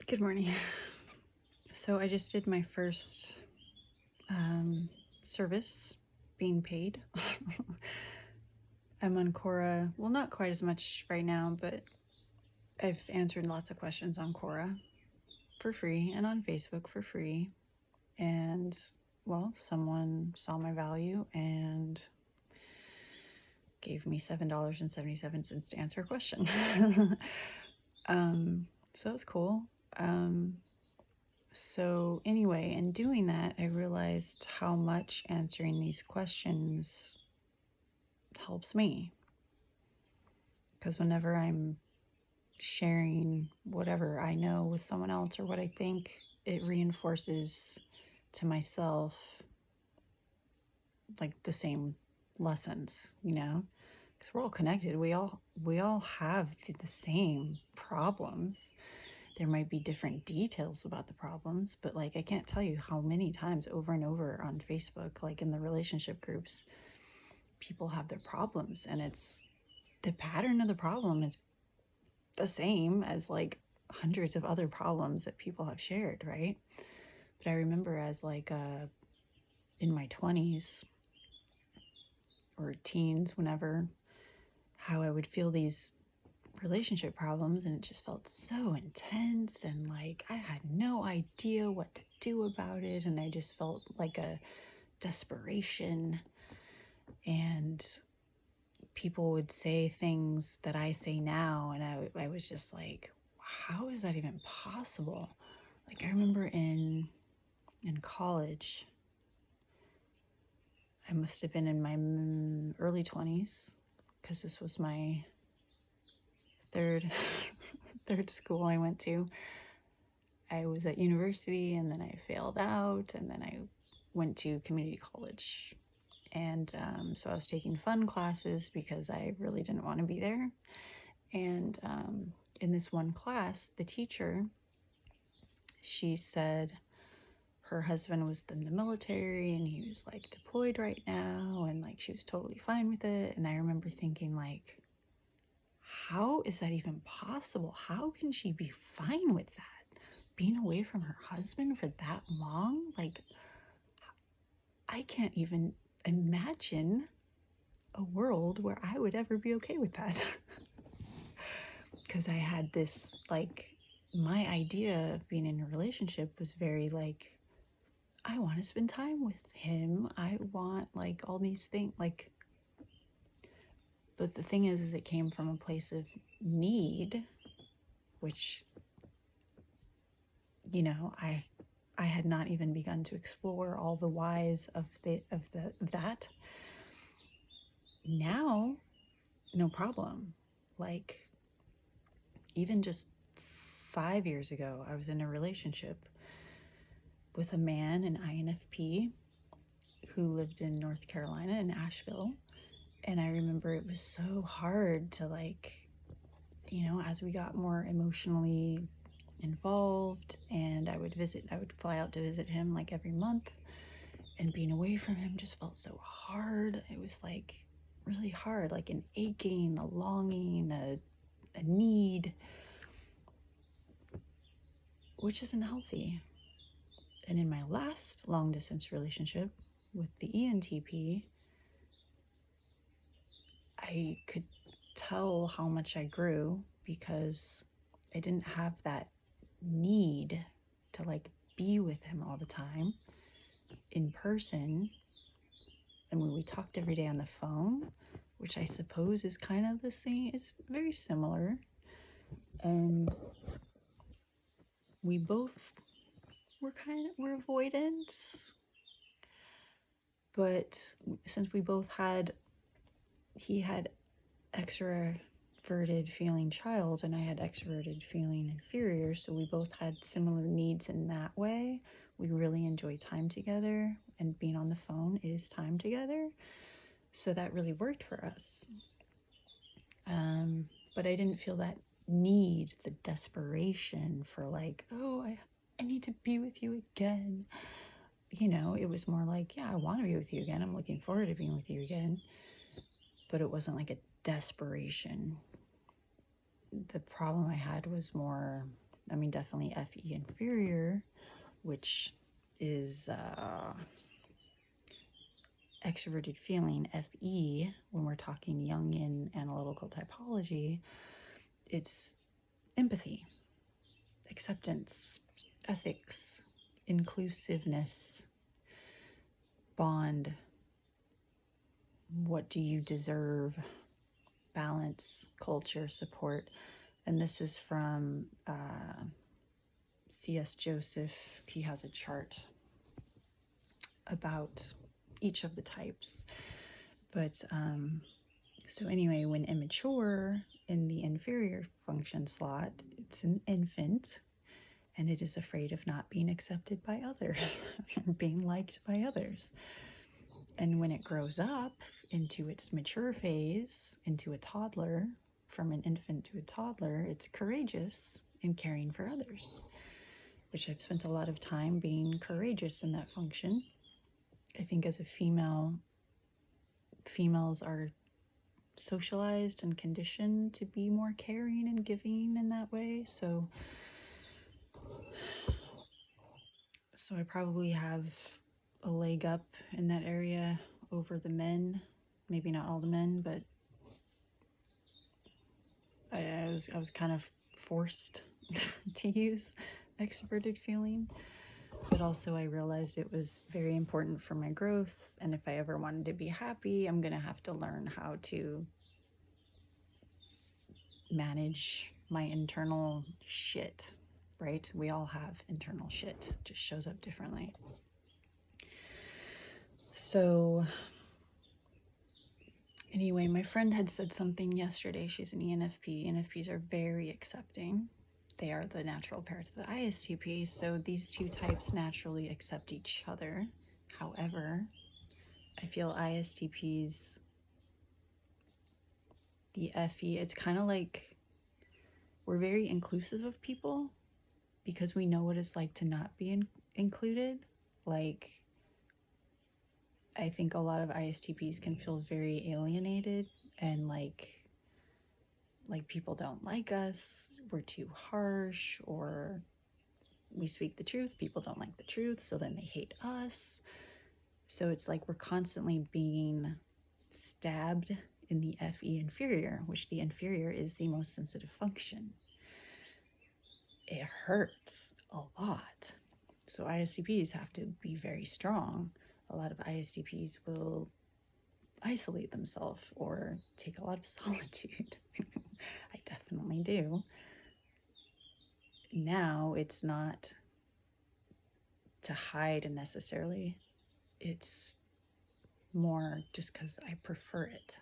Good morning. So I just did my first service being paid. I'm on Quora, well, not quite as much right now, but I've answered lots of questions on Quora for free and on Facebook for free. And well, someone saw my value and gave me $7.77 to answer a question. So it was cool. So anyway, in doing that, I realized how much answering these questions helps me. Because whenever I'm sharing whatever I know with someone else or what I think, it reinforces to myself like the same lessons, because we're all connected. We all have the same problems. There might be different details about the problems, but like I can't tell you how many times over and over on Facebook, like in the relationship groups, people have their problems, and it's the pattern of the problem is the same as like hundreds of other problems that people have shared, right? But I remember as like in my 20s or teens, whenever, how I would feel these relationship problems, and it just felt so intense, and like I had no idea what to do about it, and I just felt like a desperation. And people would say things that I say now, and I was just like, how is that even possible? Like I remember in college, I must have been in my early 20s, because this was my third school I went to. I was at university, and then I failed out, and then I went to community college. And so I was taking fun classes because I really didn't want to be there. And in this one class, the teacher, she said her husband was in the military and he was like deployed right now, and like she was totally fine with it. And I remember thinking, like, how is that even possible? How can she be fine with that? Being away from her husband for that long? Like, I can't even imagine a world where I would ever be okay with that. Because I had this, like, my idea of being in a relationship was very like, I want to spend time with him. I want like all these things, like, but the thing is it came from a place of need, which, I had not even begun to explore all the whys of that. Now, no problem. Like, even just 5 years ago, I was in a relationship with a man, an INFP, who lived in North Carolina, in Asheville. And I remember it was so hard to, like, as we got more emotionally involved, and I would fly out to visit him like every month, and being away from him just felt so hard. It was like really hard, like an aching, a longing, a need, which isn't healthy. And in my last long distance relationship with the ENTP, I could tell how much I grew because I didn't have that need to like be with him all the time in person. And when we talked every day on the phone, which I suppose is kind of the same, it's very similar. And we both were avoidant, but since we both he had extroverted feeling child, and I had extroverted feeling inferior, so we both had similar needs in that way. We really enjoy time together, and being on the phone is time together, so that really worked for us. But I didn't feel that need, the desperation for like, oh, I need to be with you again. It was more like, yeah, I want to be with you again. I'm looking forward to being with you again. But it wasn't like a desperation. The problem I had was more I mean, definitely FE inferior, which is extroverted feeling, FE, when we're talking Jungian analytical typology, it's empathy, acceptance, ethics, inclusiveness, bond, what do you deserve, balance, culture, support. And this is from C.S. Joseph. He has a chart about each of the types. But so anyway, when immature in the inferior function slot, it's an infant, and it is afraid of not being accepted by others, or being liked by others. And when it grows up into its mature phase, into a toddler, from an infant to a toddler, it's courageous and caring for others, which I've spent a lot of time being courageous in that function. I think as a female, females are socialized and conditioned to be more caring and giving in that way. So I probably have a leg up in that area over the men. Maybe not all the men, but I was kind of forced to use extroverted feeling. But also I realized it was very important for my growth, and if I ever wanted to be happy, I'm gonna have to learn how to manage my internal shit, right? We all have internal shit, it just shows up differently. So anyway, my friend had said something yesterday. She's an ENFP. ENFPs are very accepting. They are the natural pair to the ISTP, so these two types naturally accept each other. However, I feel ISTPs, the FE, it's kind of like we're very inclusive of people because we know what it's like to not be included. Like, I think a lot of ISTPs can feel very alienated and like people don't like us, we're too harsh, or we speak the truth, people don't like the truth, so then they hate us. So it's like we're constantly being stabbed in the FE inferior, which the inferior is the most sensitive function. It hurts a lot. So ISTPs have to be very strong. A lot of ISTPs will isolate themselves or take a lot of solitude. I definitely do. Now it's not to hide necessarily. It's more just because I prefer it.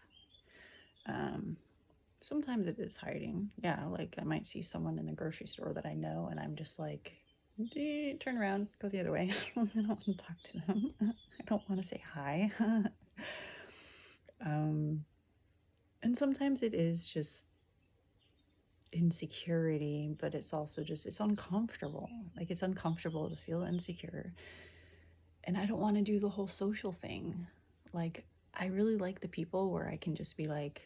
Sometimes it is hiding. Yeah, like I might see someone in the grocery store that I know and I'm just like, turn around, go the other way. I don't want to talk to them. I don't want to say hi. And sometimes it is just insecurity, but it's also just, it's uncomfortable. Like it's uncomfortable to feel insecure. And I don't want to do the whole social thing. Like, I really like the people where I can just be like,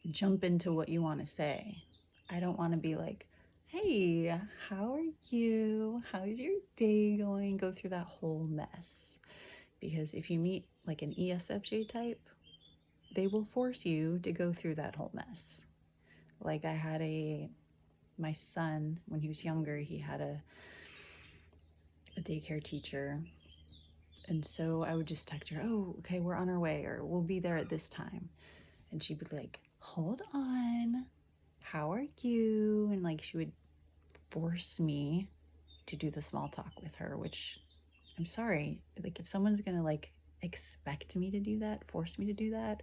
jump into what you want to say. I don't want to be like, hey, how are you? How's your day going? Go through that whole mess. Because if you meet like an ESFJ type, they will force you to go through that whole mess. Like I had my son, when he was younger, he had a daycare teacher. And so I would just text her, oh, okay, we're on our way, or we'll be there at this time. And she'd be like, hold on, how are you? And like she would force me to do the small talk with her, which I'm sorry, like if someone's gonna like expect me to do that, force me to do that,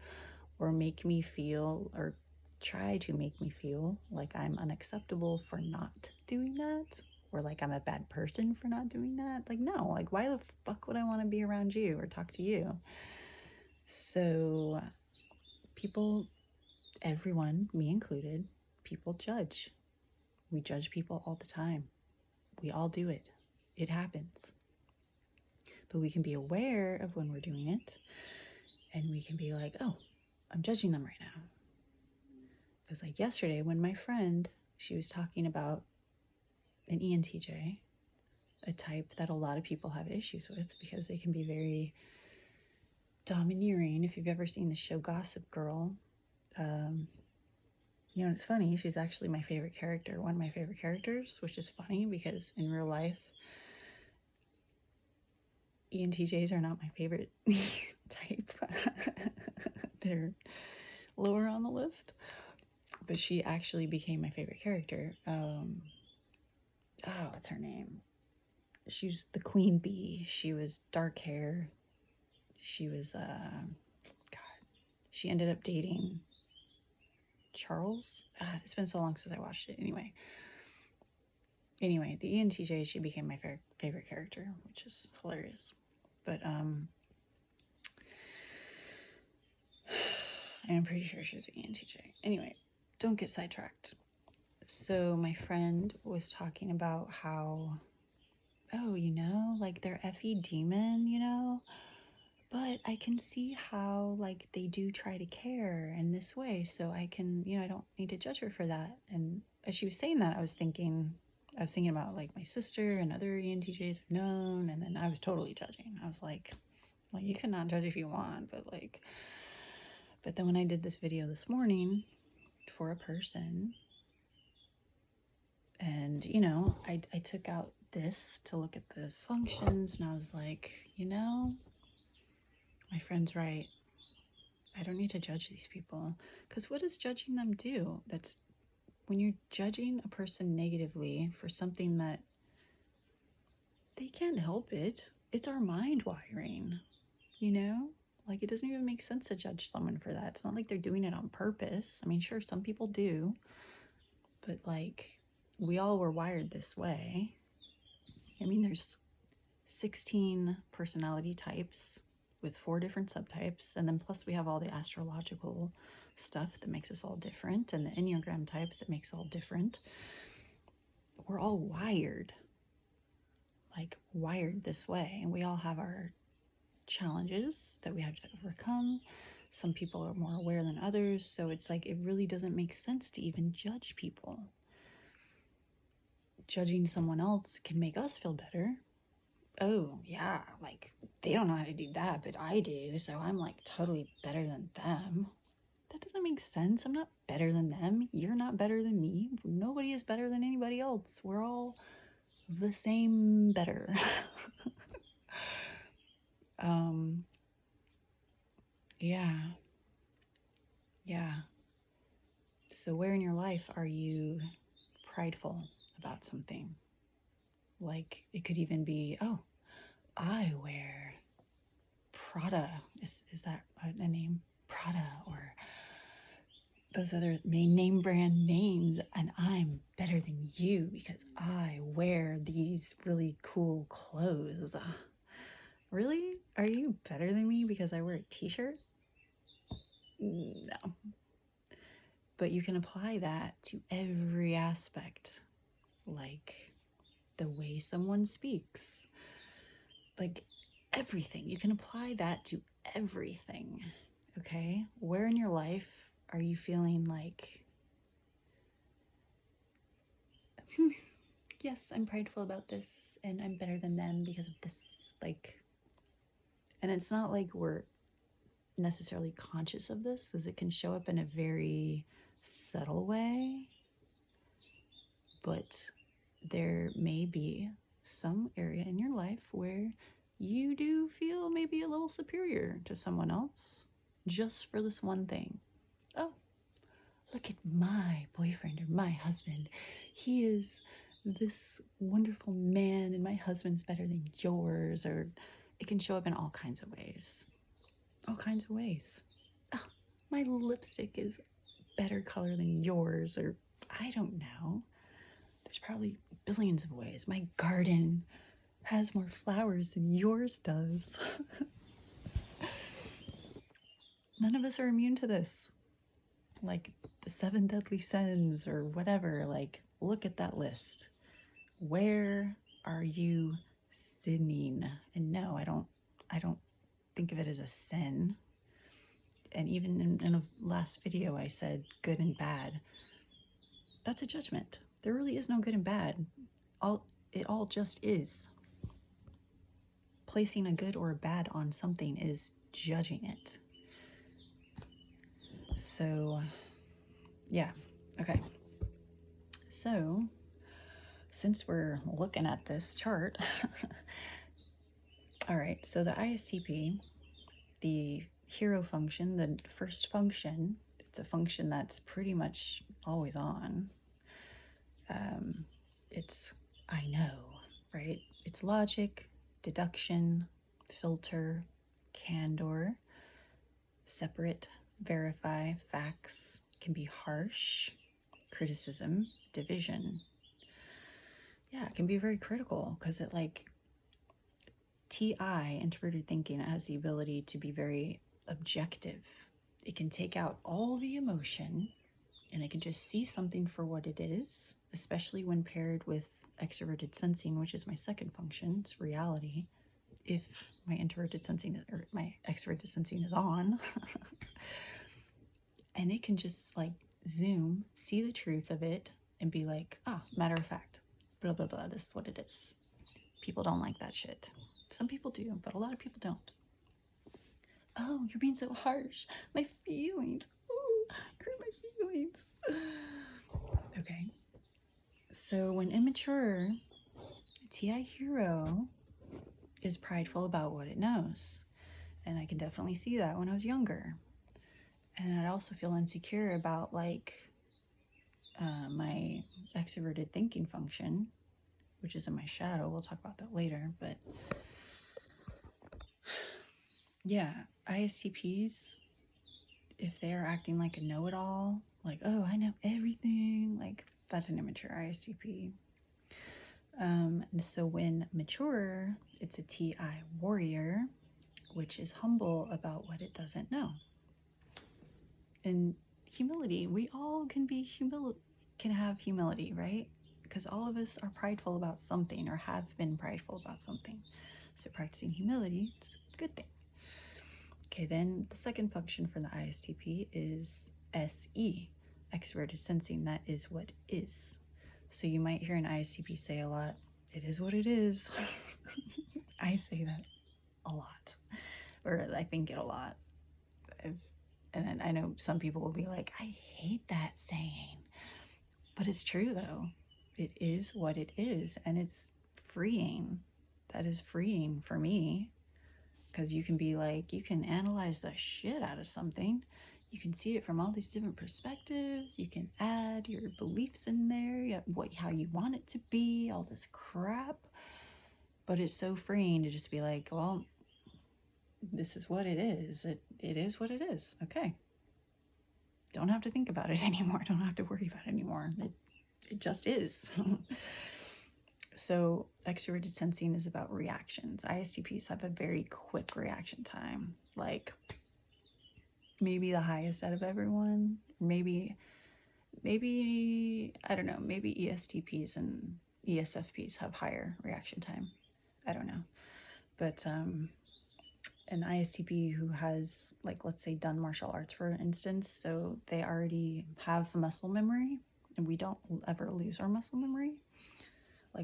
or make me feel, or try to make me feel like I'm unacceptable for not doing that, or like I'm a bad person for not doing that, like no, like why the fuck would I want to be around you or talk to you? So people, everyone, me included, people judge. We judge people all the time. We all do it. It happens. But we can be aware of when we're doing it, and we can be like, oh, I'm judging them right now. Because like yesterday when my friend she was talking about an ENTJ, a type that a lot of people have issues with because they can be very domineering. If you've ever seen the show Gossip Girl, you know, it's funny, she's actually my favorite character, one of my favorite characters, which is funny because in real life, ENTJs are not my favorite type. They're lower on the list. But she actually became my favorite character. What's her name? She was the queen bee. She was dark hair. She was, she ended up dating Charles. It's been so long since I watched it. Anyway, the ENTJ, she became my favorite character, which is hilarious. But I'm pretty sure she's an ENTJ. Anyway, don't get sidetracked. So my friend was talking about how, oh, you know, like they're effie demon, you know, but I can see how like they do try to care in this way, so I can, you know, I don't need to judge her for that. And as she was saying that, I was thinking about like my sister and other ENTJs I've known, and then I was totally judging. I was like, well, you can not judge if you want, but then when I did this video this morning for a person, and you know, I took out this to look at the functions, and I was like, you know, my friend's right. I don't need to judge these people, because what does judging them do? That's when you're judging a person negatively for something that they can't help it. It's our mind wiring, you know? Like, it doesn't even make sense to judge someone for that. It's not like they're doing it on purpose. I mean, sure, some people do, but like, we all were wired this way. I mean, there's 16 personality types with 4 different subtypes, and then plus we have all the astrological stuff that makes us all different, and the Enneagram types that makes us all different. We're all wired this way, and we all have our challenges that we have to overcome. Some people are more aware than others, so it's like it really doesn't make sense to even judge people. Judging someone else can make us feel better. Oh yeah, like they don't know how to do that, but I do, so I'm like totally better than them. That doesn't make sense. I'm not better than them. You're not better than me. Nobody is better than anybody else. We're all the same better. Yeah. So where in your life are you prideful about something? Like, it could even be, oh, I wear Prada. Is that a name? Prada, or those other name brand names, and I'm better than you because I wear these really cool clothes. Really? Are you better than me because I wear a t-shirt? No. But you can apply that to every aspect, like the way someone speaks, like everything. You can apply that to everything, okay? Where in your life are you feeling like, yes, I'm prideful about this and I'm better than them because of this, like, and it's not like we're necessarily conscious of this, because it can show up in a very subtle way, but there may be some area in your life where you do feel maybe a little superior to someone else just for this one thing. Oh, look at my boyfriend or my husband. He is this wonderful man and my husband's better than yours. Or it can show up in all kinds of ways. All kinds of ways. Oh, my lipstick is better color than yours, or I don't know. There's probably billions of ways. My garden has more flowers than yours does. None of us are immune to this. Like the 7 deadly sins or whatever, like look at that list. Where are you sinning? And no, I don't think of it as a sin. And even in a last video I said good and bad. that's a judgment. There really is no good and bad. It all just is. Placing a good or a bad on something is judging it. So, yeah. Okay. So, since we're looking at this chart, all right, so the ISTP, the hero function, the first function, it's a function that's pretty much always on. It's I know, right? It's logic, deduction, filter, candor, separate, verify, facts, can be harsh, criticism, division. Yeah, it can be very critical because it TI, introverted thinking, has the ability to be very objective. It can take out all the emotion and it can just see something for what it is, especially when paired with extroverted sensing, which is my second function. It's reality. If my introverted sensing or my extroverted sensing is on, and it can just zoom, see the truth of it, and be like, matter of fact, blah, blah, blah, this is what it is. People don't like that shit. Some people do, but a lot of people don't. Oh, you're being so harsh. My feelings. Ooh, hurt my feelings. Okay. So when immature, TI hero is prideful about what it knows. And I can definitely see that when I was younger. And I'd also feel insecure about my extroverted thinking function, which is in my shadow. We'll talk about that later. But yeah, ISTPs, if they're acting like a know-it-all, like, oh, I know everything, that's an immature ISTP. And so when mature, it's a TI warrior, which is humble about what it doesn't know. And humility, we all can have humility, right? Because all of us are prideful about something or have been prideful about something. So practicing humility, it's a good thing. Okay, then the second function for the ISTP is SE, extroverted sensing. That is what is. So you might hear an ISTP say a lot, it is what it is. I say that a lot, or I think it a lot. And I know some people will be like, I hate that saying. But it's true though. It is what it is, and it's freeing. That is freeing for me. Because you can be you can analyze the shit out of something. You can see it from all these different perspectives. You can add your beliefs in there, how you want it to be, all this crap. But it's so freeing to just be like, well, this is what it is. It is what it is. Okay. Don't have to think about it anymore. Don't have to worry about it anymore. It just is. So extroverted sensing is about reactions. ISTPs have a very quick reaction time, maybe the highest out of everyone. Maybe I don't know, maybe ESTPs and ESFPs have higher reaction time. I don't know. But an ISTP who has, let's say, done martial arts, for instance, so they already have muscle memory, and we don't ever lose our muscle memory.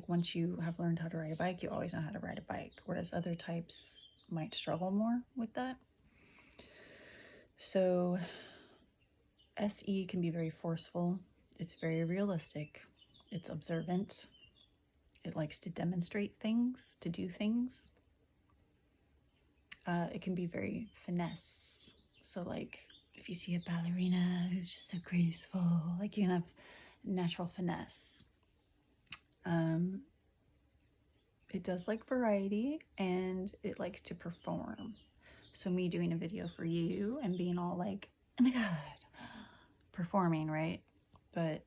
Once you have learned how to ride a bike, you always know how to ride a bike, whereas other types might struggle more with that. So SE can be very forceful. It's very realistic. It's observant. It likes to demonstrate things, to do things. It can be very finesse. So if you see a ballerina who's just so graceful, you can have natural finesse. It does like variety, and it likes to perform. So me doing a video for you and being all oh my God, performing, right? But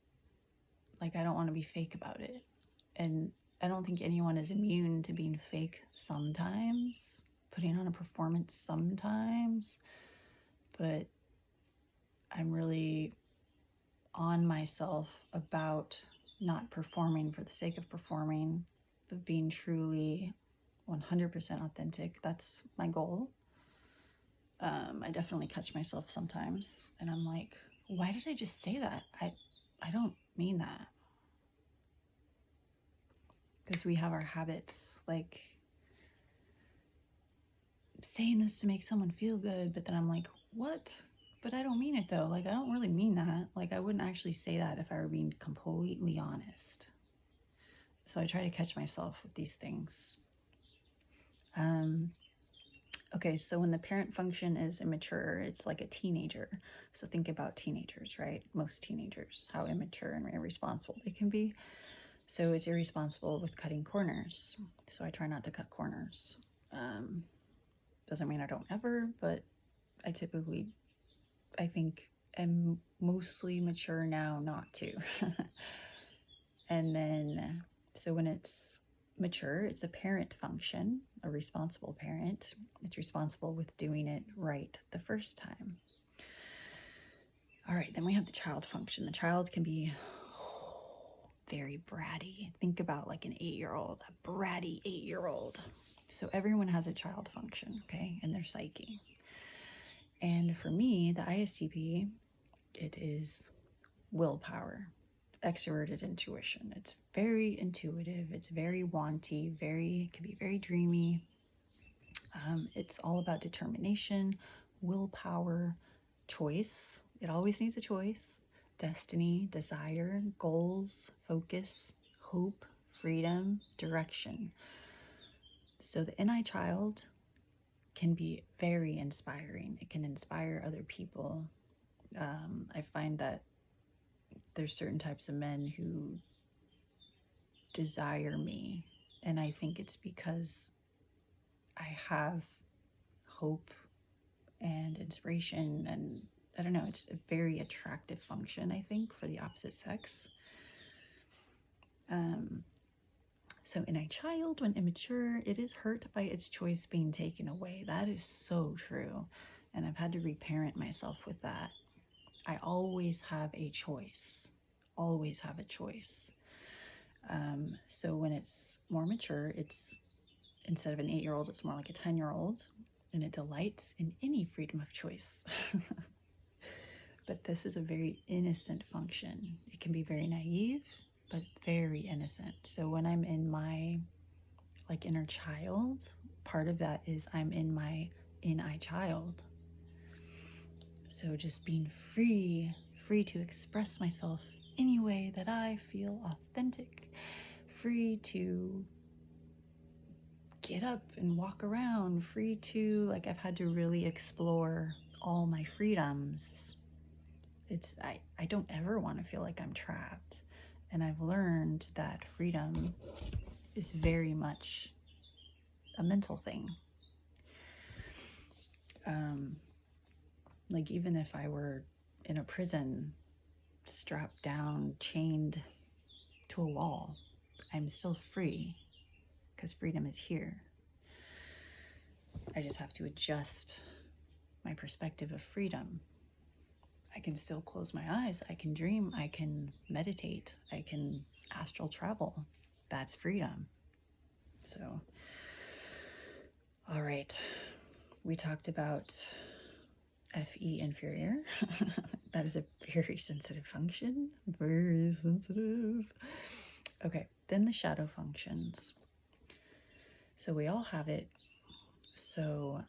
I don't want to be fake about it. And I don't think anyone is immune to being fake sometimes, putting on a performance sometimes. But I'm really on myself about not performing for the sake of performing, but being truly 100% authentic. That's my goal. I definitely catch myself sometimes, and I'm like, why did I just say that? I don't mean that. Because we have our habits, like saying this to make someone feel good, but then I'm like, what? But I don't mean it though. Like, I don't really mean that. Like, I wouldn't actually say that if I were being completely honest. So I try to catch myself with these things. Okay, so when the parent function is immature, it's like a teenager. So think about teenagers, right? Most teenagers, how immature and irresponsible they can be. So it's irresponsible with cutting corners. So I try not to cut corners. Doesn't mean I don't ever, but I typically, I think, am mostly mature now not to. And then, so when it's mature, it's a parent function, a responsible parent. It's responsible with doing it right the first time. All right, then we have the child function. The child can be very bratty. Think about like an 8-year-old, a bratty 8-year-old. So everyone has a child function, okay, in their psyche. And for me, the ISTP, it is willpower, extroverted intuition. It's very intuitive. It's very wanty, can be very dreamy. It's all about determination, willpower, choice. It always needs a choice. Destiny, desire, goals, focus, hope, freedom, direction. So the NI child can be very inspiring. It can inspire other people. I find that there's certain types of men who desire me, and I think it's because I have hope and inspiration, and I don't know, it's a very attractive function, I think, for the opposite sex. So in a child, when immature, it is hurt by its choice being taken away. That is so true, and I've had to reparent myself with that. I always have a choice, always have a choice. So when it's more mature, it's instead of an 8-year-old, it's more like a 10-year-old, and it delights in any freedom of choice. But this is a very innocent function. It can be very naive, but very innocent. So when I'm in my like inner child, part of that is I'm in my NI child. So just being free to express myself any way that I feel authentic, free to get up and walk around, free to, like, I've had to really explore all my freedoms. I don't ever want to feel like I'm trapped. And I've learned that freedom is very much a mental thing. Like, even if I were in a prison, strapped down, chained to a wall, I'm still free because freedom is here. I just have to adjust my perspective of freedom. I can still close my eyes. I can dream. I can meditate. I can astral travel. That's freedom. So, all right. We talked about FE inferior. That is a very sensitive function. Very sensitive. Okay, then the shadow functions. So we all have it. So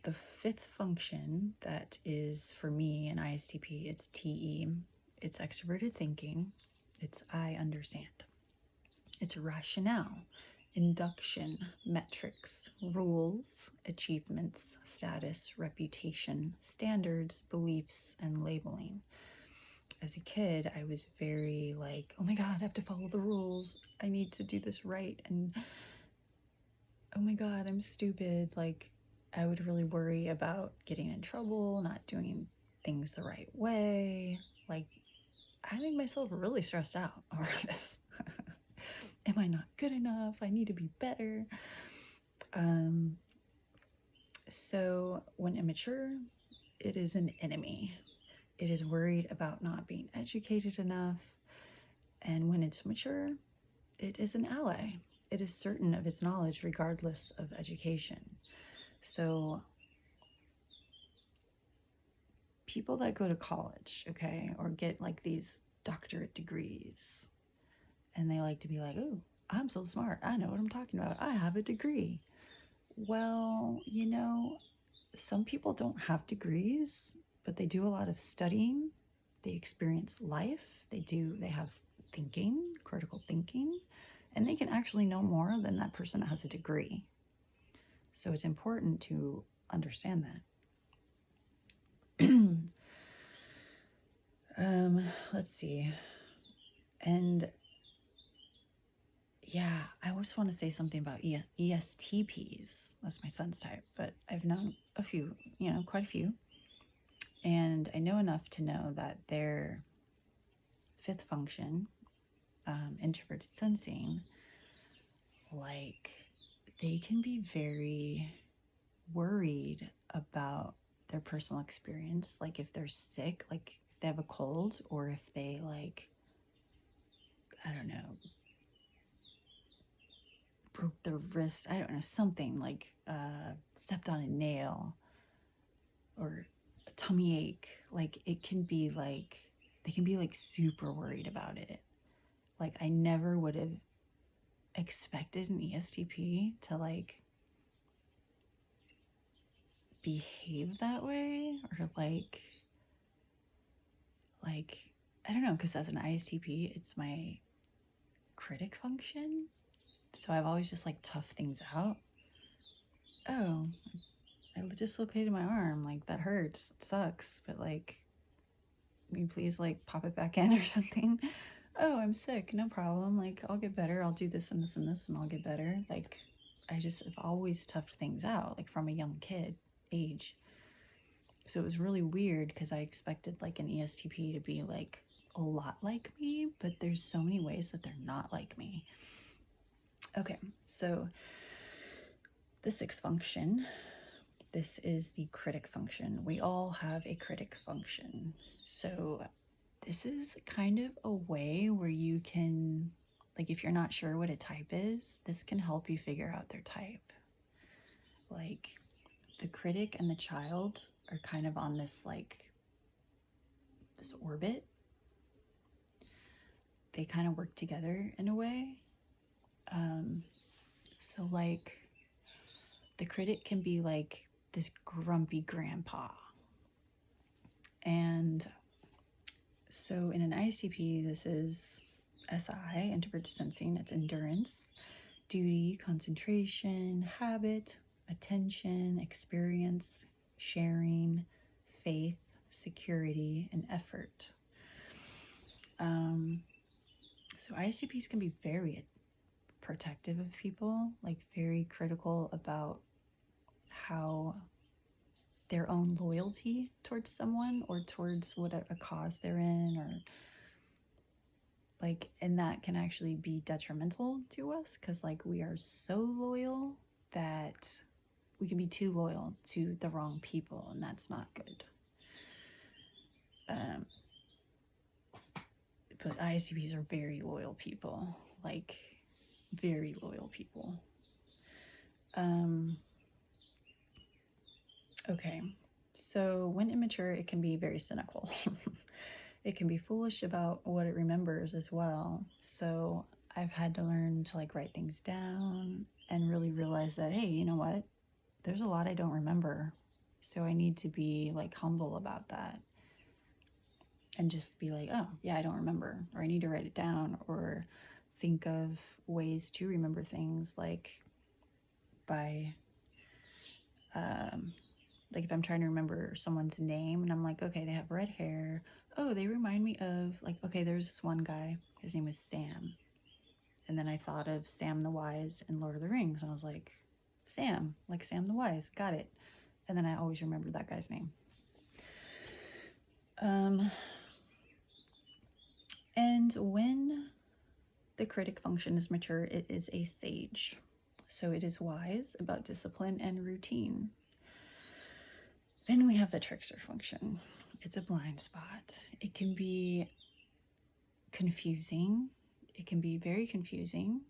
the fifth function that is for me in ISTP, it's TE. It's extroverted thinking. It's I understand. It's rationale, induction, metrics, rules, achievements, status, reputation, standards, beliefs, and labeling. As a kid, I was very like, oh my God, I have to follow the rules. I need to do this right. And oh my God, I'm stupid. Like, I would really worry about getting in trouble, not doing things the right way. Like, I made myself really stressed out over this. Am I not good enough? I need to be better. So when immature, it is an enemy. It is worried about not being educated enough. And when it's mature, it is an ally. It is certain of its knowledge regardless of education. So people that go to college, okay, or get like these doctorate degrees. And they like to be like, oh, I'm so smart. I know what I'm talking about. I have a degree. Well, some people don't have degrees, but they do a lot of studying. They experience life. They have thinking, critical thinking, and they can actually know more than that person that has a degree. So it's important to understand that. Let's see. And yeah, I just want to say something about ESTPs. That's my son's type, but I've known a few, quite a few. And I know enough to know that their fifth function, introverted sensing, like they can be very worried about their personal experience. Like if they're sick, like if they have a cold, or if they I don't know, broke their wrist, I don't know, something like stepped on a nail or a tummy ache. Like it can be like, they can be like super worried about it. Like I never would have expected an ESTP to like behave that way, or like I don't know, because as an ISTP, it's my critic function. So I've always just like tough things out. Oh, I dislocated my arm. Like that hurts. It sucks. But like, will you please like pop it back in or something? Oh, I'm sick. No problem. Like I'll get better. I'll do this and this and this and I'll get better. Like I've always toughed things out, like from a young kid age. So it was really weird because I expected like an ESTP to be like a lot like me, but there's so many ways that they're not like me. Okay, so the sixth function, this is the critic function. We all have a critic function. So this is kind of a way where you can, like if you're not sure what a type is, this can help you figure out their type. Like the critic and the child are kind of on this this orbit. They kind of work together in a way. So like the critic can be like this grumpy grandpa. And so in an ISTP, this is SI, introverted sensing. It's endurance, duty, concentration, habit, attention, experience, sharing, faith, security, and effort. So ISTPs can be very protective of people, like very critical about how their own loyalty towards someone or towards whatever a cause they're in, or like, and that can actually be detrimental to us because like we are so loyal that we can be too loyal to the wrong people, and that's not good. But ISTPs are very loyal people, like very loyal people. Okay, so when immature, it can be very cynical. It can be foolish about what it remembers as well. So I've had to learn to like write things down and really realize that, hey, you know what? There's a lot I don't remember. So I need to be like humble about that and just be like, oh, yeah, I don't remember, or I need to write it down, or think of ways to remember things, like by, like if I'm trying to remember someone's name and I'm like, okay, they have red hair. Oh, they remind me of like, okay, there's this one guy, his name was Sam. And then I thought of Sam the Wise in Lord of the Rings, and I was like, Sam, like Sam the Wise, got it. And then I always remembered that guy's name. And when the critic function is mature, it is a sage. So it is wise about discipline and routine. Then we have the trickster function. It's a blind spot. It can be confusing. It can be very confusing.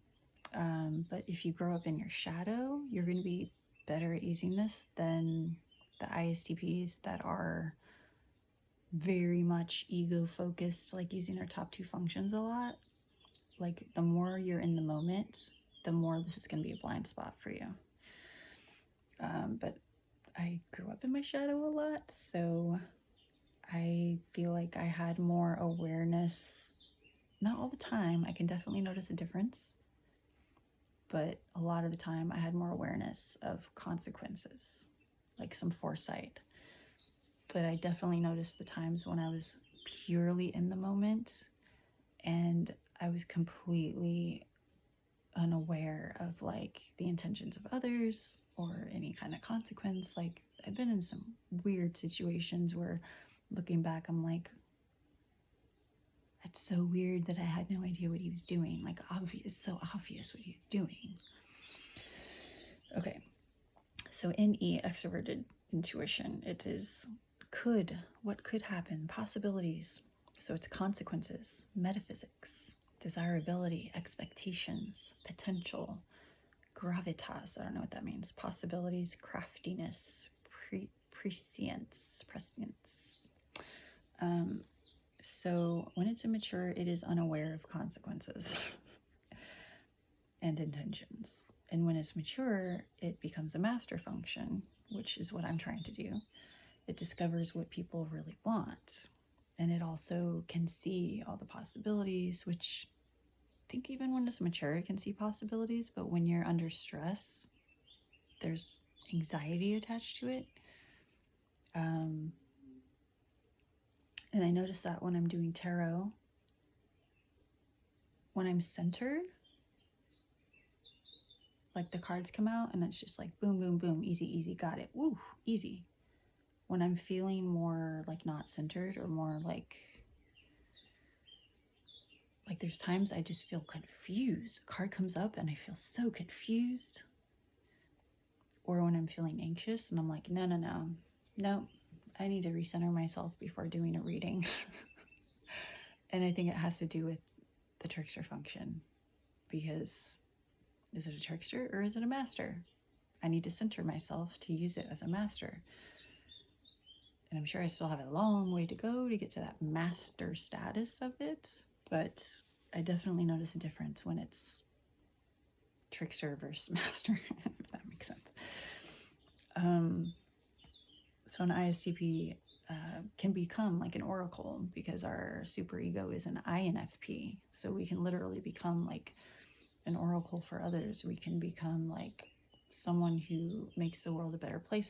But if you grow up in your shadow, you're going to be better at using this than the ISTPs that are very much ego focused, like using our top two functions a lot, like the more you're in the moment, the more this is going to be a blind spot for you. But I grew up in my shadow a lot, so I feel like I had more awareness. Not all the time, I can definitely notice a difference, but a lot of the time I had more awareness of consequences, like some foresight. But I definitely noticed the times when I was purely in the moment and I was completely unaware of like the intentions of others or any kind of consequence. Like I've been in some weird situations where looking back, I'm like, that's so weird that I had no idea what he was doing. Like obvious, so obvious what he was doing. Okay. So NE, extroverted intuition, it is what could happen, possibilities. So it's consequences, metaphysics, desirability, expectations, potential, gravitas, I don't know what that means, possibilities, craftiness, prescience. So when it's immature, it is unaware of consequences and intentions. And when it's mature, it becomes a master function, which is what I'm trying to do. It discovers what people really want. And it also can see all the possibilities, which I think even when it's mature, it can see possibilities. But when you're under stress, there's anxiety attached to it. And I notice that when I'm doing tarot, when I'm centered, like the cards come out and it's just like boom, boom, boom, easy, easy, got it. Woo, easy. When I'm feeling more like not centered or more like there's times I just feel confused. A card comes up and I feel so confused. Or when I'm feeling anxious and I'm like, no, I need to recenter myself before doing a reading. And I think it has to do with the trickster function, because is it a trickster or is it a master? I need to center myself to use it as a master. And I'm sure I still have a long way to go to get to that master status of it, but I definitely notice a difference when it's trickster versus master, if that makes sense. So an ISTP can become like an oracle because our superego is an INFP. So we can literally become like an oracle for others. We can become like someone who makes the world a better place